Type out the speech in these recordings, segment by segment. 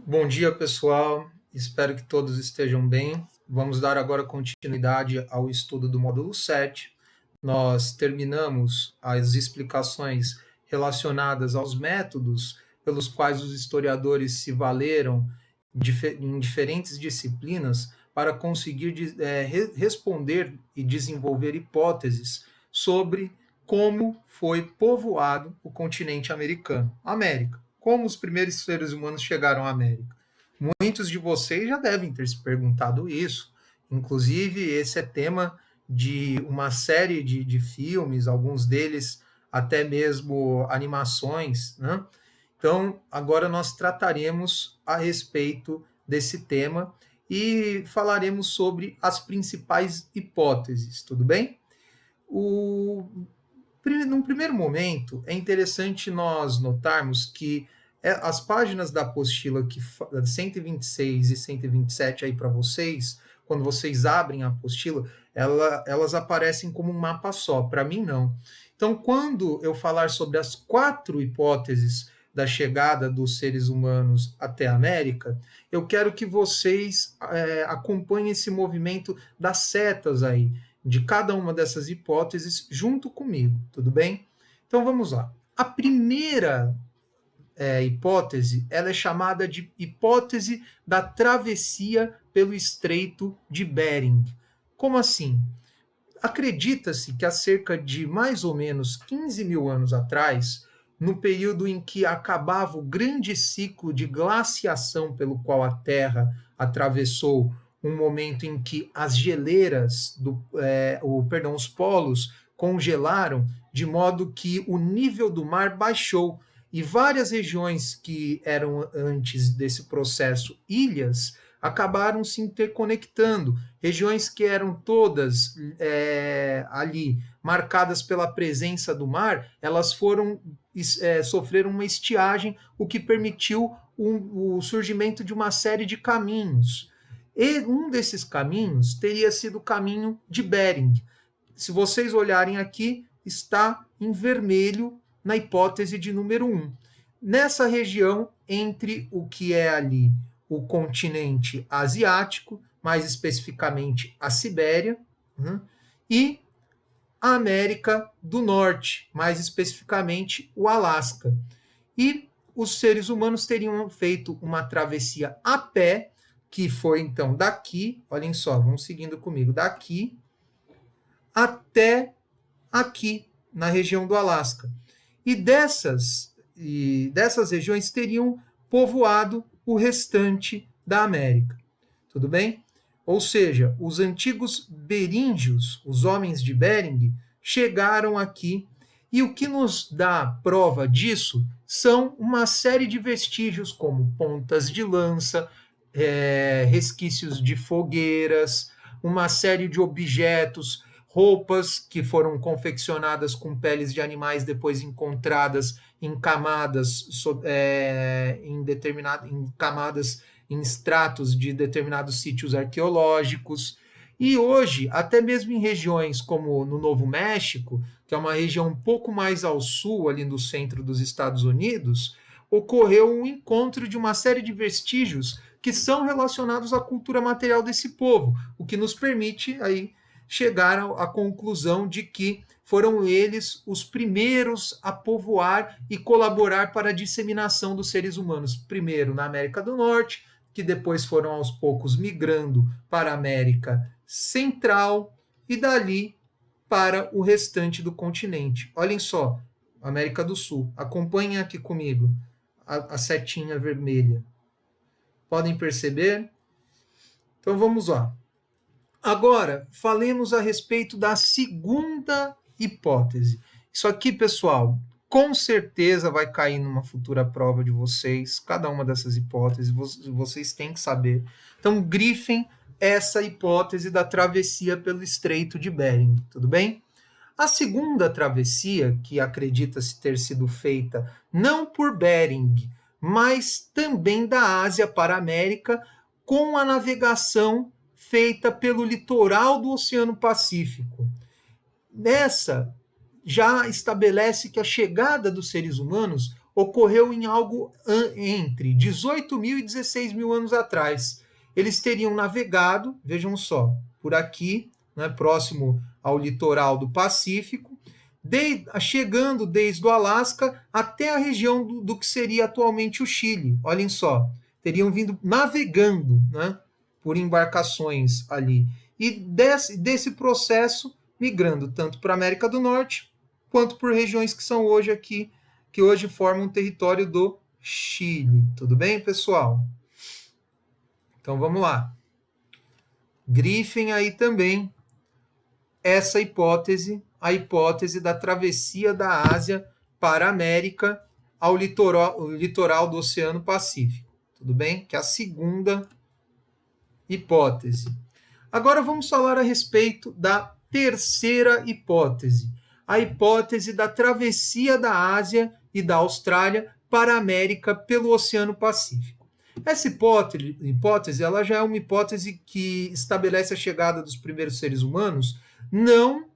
Bom dia, pessoal. Espero que todos estejam bem. Vamos dar agora continuidade ao estudo do módulo 7. Nós terminamos as explicações relacionadas aos métodos pelos quais os historiadores se valeram em diferentes disciplinas para conseguir responder e desenvolver hipóteses sobre como foi povoado o continente americano, América. Como os primeiros seres humanos chegaram à América? Muitos de vocês já devem ter se perguntado isso. Inclusive, esse é tema de uma série de filmes, alguns deles até mesmo animações, né? Então, agora nós trataremos a respeito desse tema e falaremos sobre as principais hipóteses, tudo bem? Num primeiro momento, é interessante nós notarmos que as páginas da apostila 126 e 127 aí para vocês, quando vocês abrem a apostila, elas aparecem como um mapa só. Para mim, não. Então, quando eu falar sobre as 4 hipóteses da chegada dos seres humanos até a América, eu quero que vocês acompanhem esse movimento das setas aí, de cada uma dessas hipóteses junto comigo, tudo bem? Então vamos lá. A primeira hipótese, ela é chamada de hipótese da travessia pelo Estreito de Bering. Como assim? Acredita-se que há cerca de mais ou menos 15 mil anos atrás, no período em que acabava o grande ciclo de glaciação pelo qual a Terra atravessou um momento em que as geleiras, os polos congelaram, de modo que o nível do mar baixou e várias regiões que eram antes desse processo ilhas acabaram se interconectando. Regiões que eram todas ali marcadas pela presença do mar, elas sofreram uma estiagem, o que permitiu o surgimento de uma série de caminhos. E um desses caminhos teria sido o caminho de Bering. Se vocês olharem aqui, está em vermelho na hipótese de número 1. Nessa região, entre o que é ali o continente asiático, mais especificamente a Sibéria, e a América do Norte, mais especificamente o Alasca. E os seres humanos teriam feito uma travessia a pé, que foi então daqui, olhem só, vão seguindo comigo, daqui até aqui, na região do Alasca. E dessas regiões teriam povoado o restante da América. Tudo bem? Ou seja, os antigos beríndios, os homens de Bering, chegaram aqui e o que nos dá prova disso são uma série de vestígios, como pontas de lança, resquícios de fogueiras, uma série de objetos, roupas que foram confeccionadas com peles de animais depois encontradas em camadas, em camadas, em estratos de determinados sítios arqueológicos. E hoje, até mesmo em regiões como no Novo México, que é uma região um pouco mais ao sul, ali no centro dos Estados Unidos, ocorreu um encontro de uma série de vestígios que são relacionados à cultura material desse povo, o que nos permite aí chegar à conclusão de que foram eles os primeiros a povoar e colaborar para a disseminação dos seres humanos, primeiro na América do Norte, que depois foram aos poucos migrando para a América Central e dali para o restante do continente. Olhem só, América do Sul. Acompanhem aqui comigo a setinha vermelha. Podem perceber? Então vamos lá. Agora, falemos a respeito da segunda hipótese. Isso aqui, pessoal, com certeza vai cair numa futura prova de vocês. Cada uma dessas hipóteses vocês têm que saber. Então, grifem essa hipótese da travessia pelo Estreito de Bering, tudo bem? A segunda travessia, que acredita-se ter sido feita não por Bering, mas também da Ásia para a América, com a navegação feita pelo litoral do Oceano Pacífico. Nessa, já estabelece que a chegada dos seres humanos ocorreu em algo entre 18 mil e 16 mil anos atrás. Eles teriam navegado, vejam só, por aqui, né, próximo ao litoral do Pacífico, chegando desde o Alasca até a região do que seria atualmente o Chile. Olhem só, teriam vindo navegando, né, por embarcações ali. E desse processo, migrando tanto para a América do Norte, quanto por regiões que são hoje aqui, que hoje formam o território do Chile. Tudo bem, pessoal? Então vamos lá. Grifem aí também essa hipótese, a hipótese da travessia da Ásia para a América ao litoral do Oceano Pacífico. Tudo bem? Que é a segunda hipótese. Agora vamos falar a respeito da terceira hipótese, a hipótese da travessia da Ásia e da Austrália para a América pelo Oceano Pacífico. Essa hipótese ela já é uma hipótese que estabelece a chegada dos primeiros seres humanos não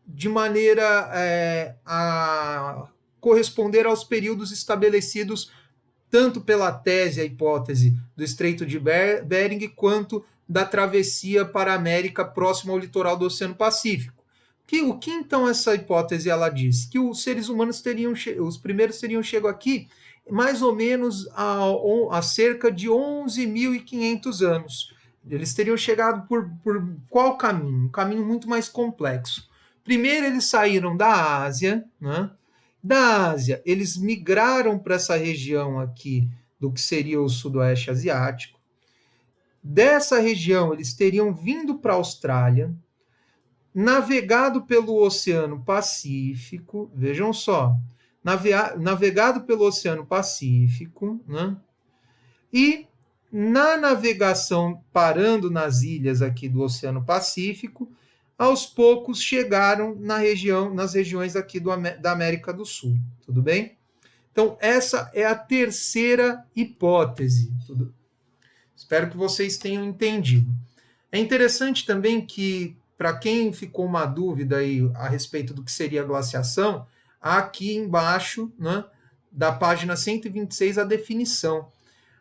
de maneira a corresponder aos períodos estabelecidos tanto pela tese, a hipótese do Estreito de Bering, quanto da travessia para a América próximo ao litoral do Oceano Pacífico. O que então essa hipótese ela diz? Que os seres humanos os primeiros teriam chegado aqui mais ou menos a cerca de 11.500 anos. Eles teriam chegado por qual caminho? Um caminho muito mais complexo. Primeiro eles saíram da Ásia, né? Da Ásia eles migraram para essa região aqui do que seria o sudoeste asiático. Dessa região eles teriam vindo para a Austrália, navegado pelo Oceano Pacífico, vejam só, navegado pelo Oceano Pacífico, né? E na navegação, parando nas ilhas aqui do Oceano Pacífico, aos poucos chegaram nas regiões aqui da América do Sul, tudo bem? Então, essa é a terceira hipótese. Espero que vocês tenham entendido. É interessante também que, para quem ficou uma dúvida aí a respeito do que seria a glaciação, há aqui embaixo, né, da página 126, a definição.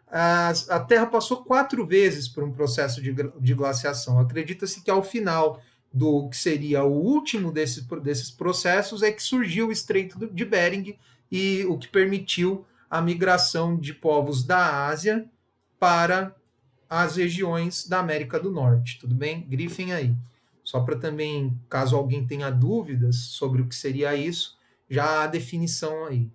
A Terra passou 4 vezes por um processo de glaciação. Acredita-se que ao final do que seria o último desses processos é que surgiu o Estreito de Bering, e o que permitiu a migração de povos da Ásia para as regiões da América do Norte. Tudo bem? Grifem aí. Só para também, caso alguém tenha dúvidas sobre o que seria isso, já há a definição aí.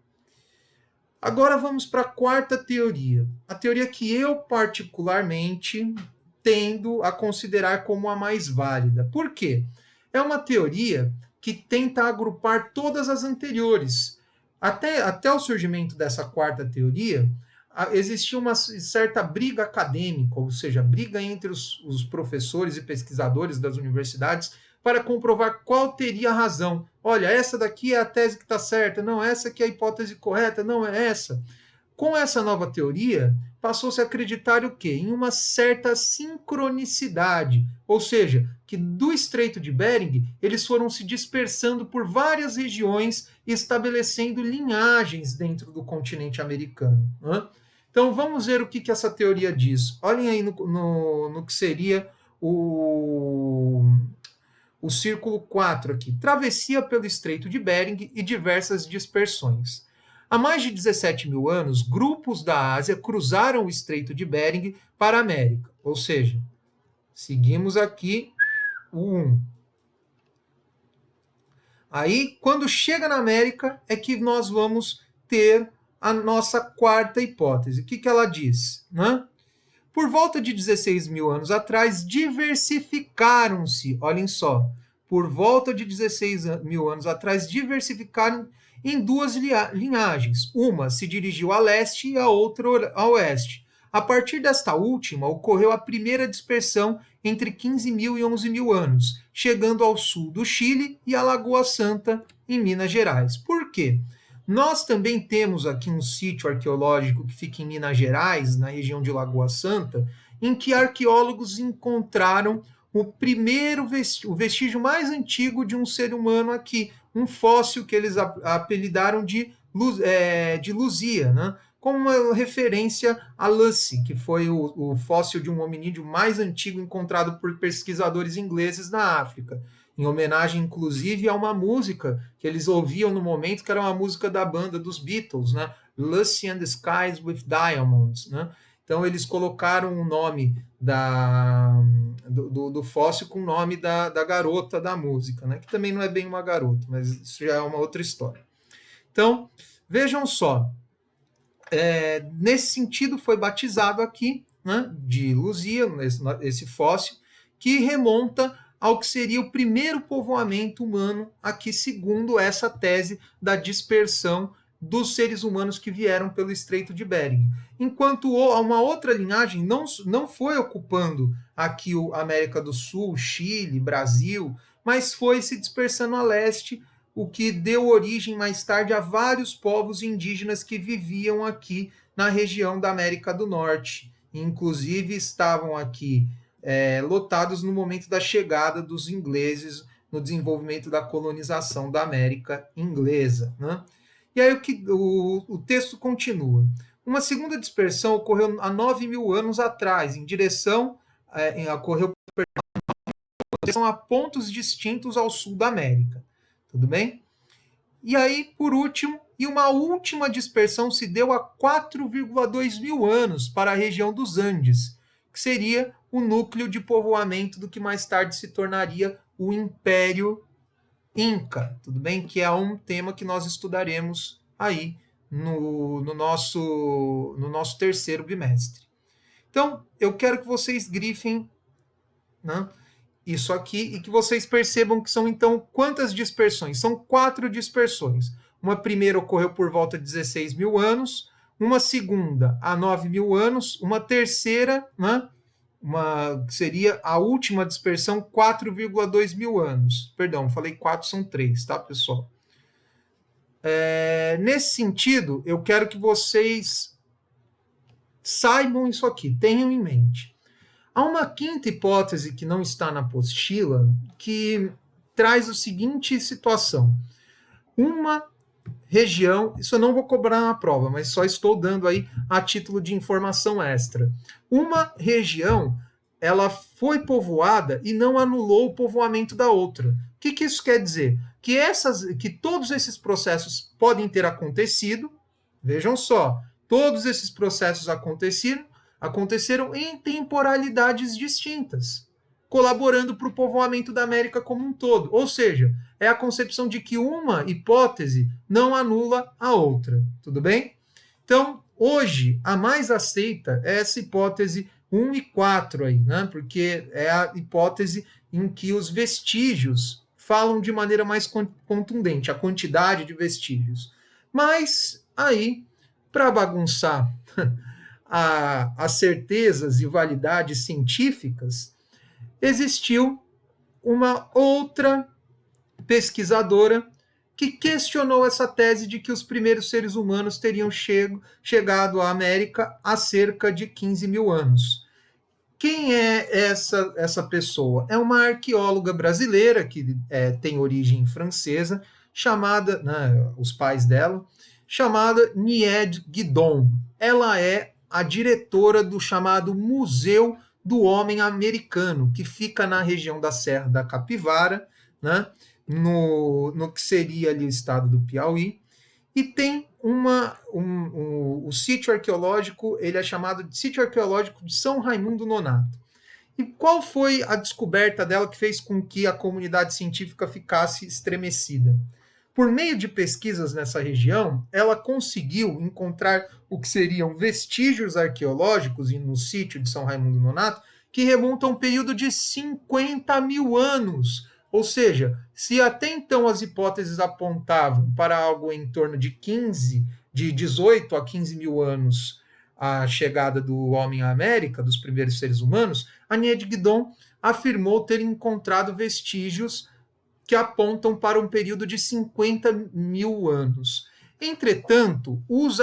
Agora vamos para a quarta teoria. A teoria que eu particularmente tendo a considerar como a mais válida. Por quê? É uma teoria que tenta agrupar todas as anteriores. Até o surgimento dessa quarta teoria, existia uma certa briga acadêmica, ou seja, briga entre os professores e pesquisadores das universidades para comprovar qual teria razão. Olha, essa daqui é a tese que está certa, não, essa aqui é a hipótese correta, não é essa. Com essa nova teoria, passou-se a acreditar o quê? Em uma certa sincronicidade, ou seja, que do Estreito de Bering eles foram se dispersando por várias regiões e estabelecendo linhagens dentro do continente americano. Né? Então vamos ver o que essa teoria diz. Olhem aí no que seria o círculo 4 aqui. Travessia pelo Estreito de Bering e diversas dispersões. Há mais de 17 mil anos, grupos da Ásia cruzaram o Estreito de Bering para a América. Ou seja, seguimos aqui o 1. Aí, quando chega na América, é que nós vamos ter a nossa quarta hipótese. O que ela diz? Né? Por volta de 16 mil anos atrás, diversificaram-se, olhem só, por volta de 16 mil anos atrás, diversificaram em 2 linhagens. Uma se dirigiu a leste e a outra a oeste. A partir desta última, ocorreu a primeira dispersão entre 15 mil e 11 mil anos, chegando ao sul do Chile e à Lagoa Santa, em Minas Gerais. Por quê? Nós também temos aqui um sítio arqueológico que fica em Minas Gerais, na região de Lagoa Santa, em que arqueólogos encontraram o vestígio mais antigo de um ser humano aqui, um fóssil que eles apelidaram de de Luzia, né? Como uma referência a Lucy, que foi o fóssil de um hominídeo mais antigo encontrado por pesquisadores ingleses na África, em homenagem, inclusive, a uma música que eles ouviam no momento, que era uma música da banda dos Beatles, né? Lucy and the Skies with Diamonds, né? Então, eles colocaram o nome do fóssil com o nome da garota da música, né? Que também não é bem uma garota, mas isso já é uma outra história. Então, vejam só, nesse sentido foi batizado aqui, né, de Luzia, esse fóssil, que remonta ao que seria o primeiro povoamento humano aqui, segundo essa tese da dispersão dos seres humanos que vieram pelo Estreito de Bering. Enquanto uma outra linhagem não foi ocupando aqui a América do Sul, Chile, Brasil, mas foi se dispersando a leste, o que deu origem mais tarde a vários povos indígenas que viviam aqui na região da América do Norte. Inclusive estavam aqui lotados no momento da chegada dos ingleses no desenvolvimento da colonização da América inglesa, né? E aí o texto continua. Uma segunda dispersão ocorreu há 9.000 anos atrás, ocorreu a pontos distintos ao sul da América. Tudo bem? E aí, por último, uma última dispersão se deu há 4,2 mil anos para a região dos Andes, que seria o núcleo de povoamento do que mais tarde se tornaria o Império Inca, tudo bem? Que é um tema que nós estudaremos aí no nosso terceiro bimestre. Então, eu quero que vocês grifem, né, isso aqui e que vocês percebam que são, então, quantas dispersões? São 4 dispersões. Uma primeira ocorreu por volta de 16 mil anos, uma segunda há 9 mil anos, uma terceira, né, seria a última dispersão, 4,2 mil anos. Perdão, falei 4, são 3, tá, pessoal? Nesse sentido, eu quero que vocês saibam isso aqui, tenham em mente. Há uma quinta hipótese que não está na apostila, que traz a seguinte situação. Uma região, isso eu não vou cobrar na prova, mas só estou dando aí a título de informação extra. Uma região, ela foi povoada e não anulou o povoamento da outra. O que isso quer dizer? Que todos esses processos podem ter acontecido, vejam só, todos esses processos aconteceram em temporalidades distintas, colaborando para o povoamento da América como um todo. Ou seja, é a concepção de que uma hipótese não anula a outra. Tudo bem? Então, hoje, a mais aceita é essa hipótese 1 e 4 aí, né? Porque é a hipótese em que os vestígios falam de maneira mais contundente, a quantidade de vestígios. Mas aí, para bagunçar as certezas e validades científicas, existiu uma outra pesquisadora que questionou essa tese de que os primeiros seres humanos teriam chegado à América há cerca de 15 mil anos. Quem é essa pessoa? É uma arqueóloga brasileira que tem origem francesa, chamada, né, os pais dela, chamada Nied Guidon. Ela é a diretora do chamado Museu do Homem Americano, que fica na região da Serra da Capivara, né, no que seria ali o estado do Piauí, e tem o sítio arqueológico, ele é chamado de Sítio Arqueológico de São Raimundo Nonato. E qual foi a descoberta dela que fez com que a comunidade científica ficasse estremecida? Por meio de pesquisas nessa região, ela conseguiu encontrar o que seriam vestígios arqueológicos no sítio de São Raimundo Nonato, que remontam a um período de 50 mil anos. Ou seja, se até então as hipóteses apontavam para algo em torno de 18 a 15 mil anos a chegada do homem à América, dos primeiros seres humanos, a Nied Guidon afirmou ter encontrado vestígios que apontam para um período de 50 mil anos. Entretanto, os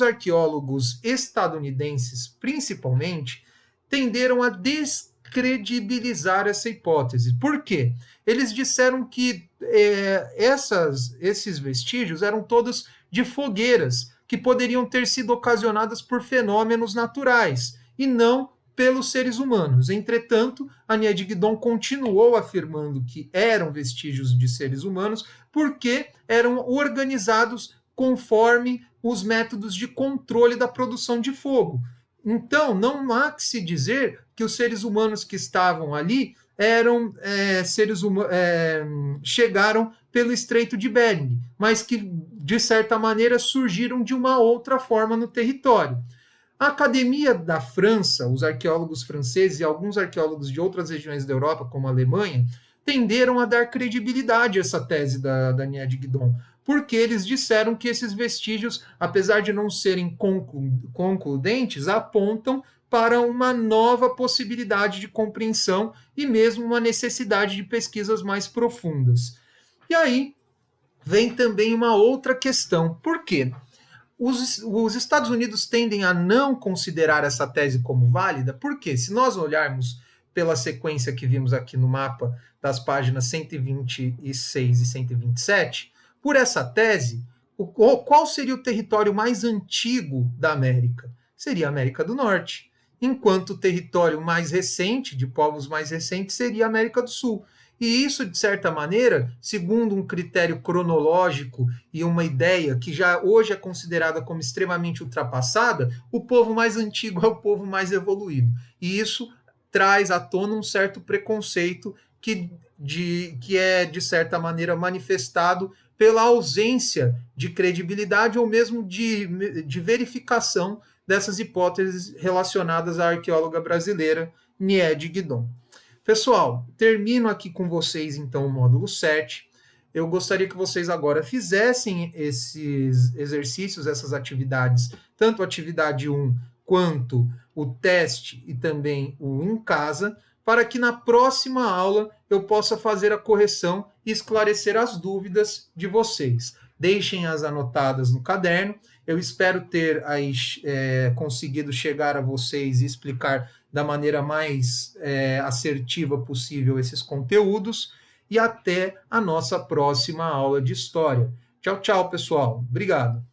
arqueólogos estadunidenses, principalmente, tenderam a descredibilizar essa hipótese. Por quê? Eles disseram que esses vestígios eram todos de fogueiras que poderiam ter sido ocasionadas por fenômenos naturais e não pelos seres humanos. Entretanto, a Nia de Guidon continuou afirmando que eram vestígios de seres humanos porque eram organizados conforme os métodos de controle da produção de fogo. Então, não há que se dizer que os seres humanos que estavam ali eram chegaram pelo Estreito de Bering, mas que, de certa maneira, surgiram de uma outra forma no território. A Academia da França, os arqueólogos franceses e alguns arqueólogos de outras regiões da Europa, como a Alemanha, tenderam a dar credibilidade a essa tese da Nia de Guidon, porque eles disseram que esses vestígios, apesar de não serem concludentes, apontam para uma nova possibilidade de compreensão e mesmo uma necessidade de pesquisas mais profundas. E aí vem também uma outra questão. Por quê? Os Estados Unidos tendem a não considerar essa tese como válida, porque se nós olharmos pela sequência que vimos aqui no mapa das páginas 126 e 127, por essa tese, qual seria o território mais antigo da América? Seria a América do Norte, enquanto o território mais recente, de povos mais recentes, seria a América do Sul. E isso, de certa maneira, segundo um critério cronológico e uma ideia que já hoje é considerada como extremamente ultrapassada, o povo mais antigo é o povo mais evoluído. E isso traz à tona um certo preconceito que é, de certa maneira, manifestado pela ausência de credibilidade ou mesmo de verificação dessas hipóteses relacionadas à arqueóloga brasileira Nia de Guidon. Pessoal, termino aqui com vocês, então, o módulo 7. Eu gostaria que vocês agora fizessem esses exercícios, essas atividades, tanto a atividade 1 quanto o teste e também o em casa, para que na próxima aula eu possa fazer a correção e esclarecer as dúvidas de vocês. Deixem-as anotadas no caderno. Eu espero ter aí, conseguido chegar a vocês e explicar da maneira mais assertiva possível esses conteúdos. E até a nossa próxima aula de História. Tchau, tchau, pessoal. Obrigado.